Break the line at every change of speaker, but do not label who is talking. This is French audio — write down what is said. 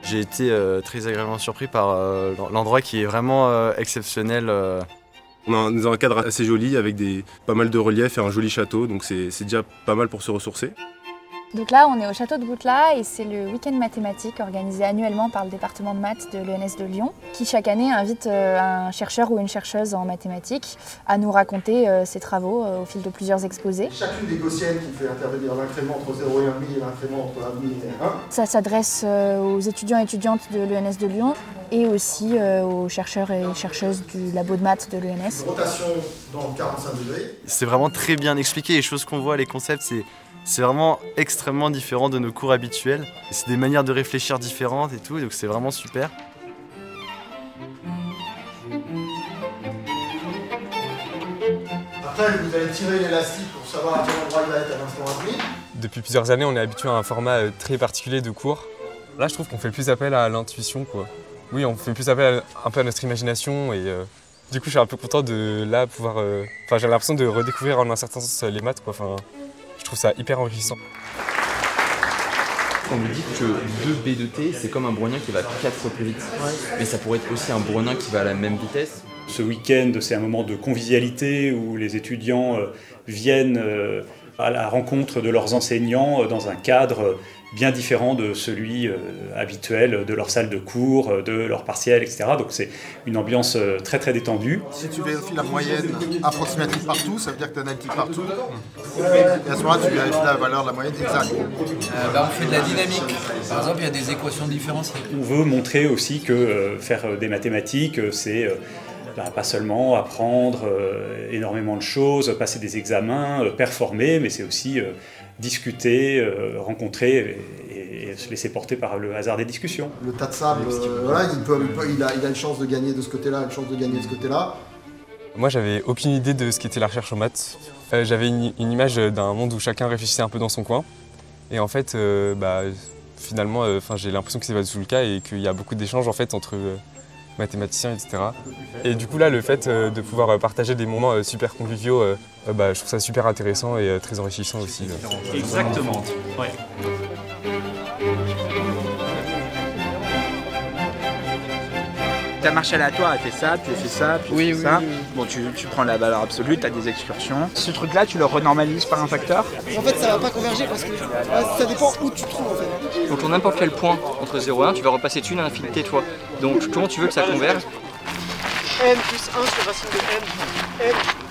J'ai été très agréablement surpris par l'endroit qui est vraiment exceptionnel.
On est dans un cadre assez joli avec pas mal de reliefs et un joli château, donc c'est déjà pas mal pour se ressourcer.
Donc là, on est au château de Boutela et c'est le week-end mathématique organisé annuellement par le département de maths de l'ENS de Lyon, qui chaque année invite un chercheur ou une chercheuse en mathématiques à nous raconter ses travaux au fil de plusieurs exposés.
Chacune des gaussiennes qui fait intervenir l'incrément entre 0 et 1,5 et l'incrément entre 1,5 et 1.
Ça s'adresse aux étudiants et étudiantes de l'ENS de Lyon et aussi aux chercheurs et chercheuses du labo de maths de l'ENS.
Rotation dans 45 degrés.
C'est vraiment très bien expliqué, les choses qu'on voit, les concepts, c'est vraiment extrêmement différent de nos cours habituels. C'est des manières de réfléchir différentes et tout, donc c'est vraiment super.
Après, vous allez tirer l'élastique pour savoir à quel endroit il va être à l'instant à venir.
Depuis plusieurs années, on est habitué à un format très particulier de cours. Là, je trouve qu'on fait plus appel à l'intuition, quoi. Oui, on fait plus appel un peu à notre imagination et du coup, je suis un peu content de là pouvoir... j'ai l'impression de redécouvrir en un certain sens les maths, quoi. Je trouve ça hyper enrichissant.
On nous dit que 2 B de T, c'est comme un brownien qui va 4 fois plus vite. Mais ça pourrait être aussi un brownien qui va à la même vitesse.
Ce week-end, c'est un moment de convivialité où les étudiants viennent à la rencontre de leurs enseignants dans un cadre bien différent de celui habituel de leur salle de cours, de leur partiel, etc. Donc c'est une ambiance très très détendue.
Si tu vérifies la moyenne approximative partout, ça veut dire que tu as un analytique partout. Et à ce moment-là, tu vérifies la valeur de la moyenne exacte.
On fait de la dynamique. Par exemple, il y a des équations différentielles.
On veut montrer aussi que faire des mathématiques, c'est pas seulement apprendre énormément de choses, passer des examens, performer, mais c'est aussi discuter, rencontrer et se laisser porter par le hasard des discussions.
Le tas de sable, voilà, il a une chance de gagner de ce côté-là, une chance de gagner de ce côté-là.
Moi, j'avais aucune idée de ce qu'était la recherche en maths. J'avais une image d'un monde où chacun réfléchissait un peu dans son coin. Et en fait, finalement, j'ai l'impression que c'est pas du tout le cas et qu'il y a beaucoup d'échanges en fait, entre mathématiciens, etc. Et du coup là, le fait de pouvoir partager des moments super conviviaux, je trouve ça super intéressant et très enrichissant aussi.
Exactement, ouais.
Ta marche aléatoire, elle fait ça, puis elle fait ça, puis elle fait ça. Oui. Bon, tu prends la valeur absolue, tu as des excursions. Ce truc-là, tu le renormalises par un facteur.
En fait, ça va pas converger parce que ça dépend où tu te trouves en fait.
Donc, pour n'importe quel point entre 0 et 1, tu vas repasser dessus une infinité de fois. Donc, comment tu veux que ça converge?
N plus 1 sur racine de n. N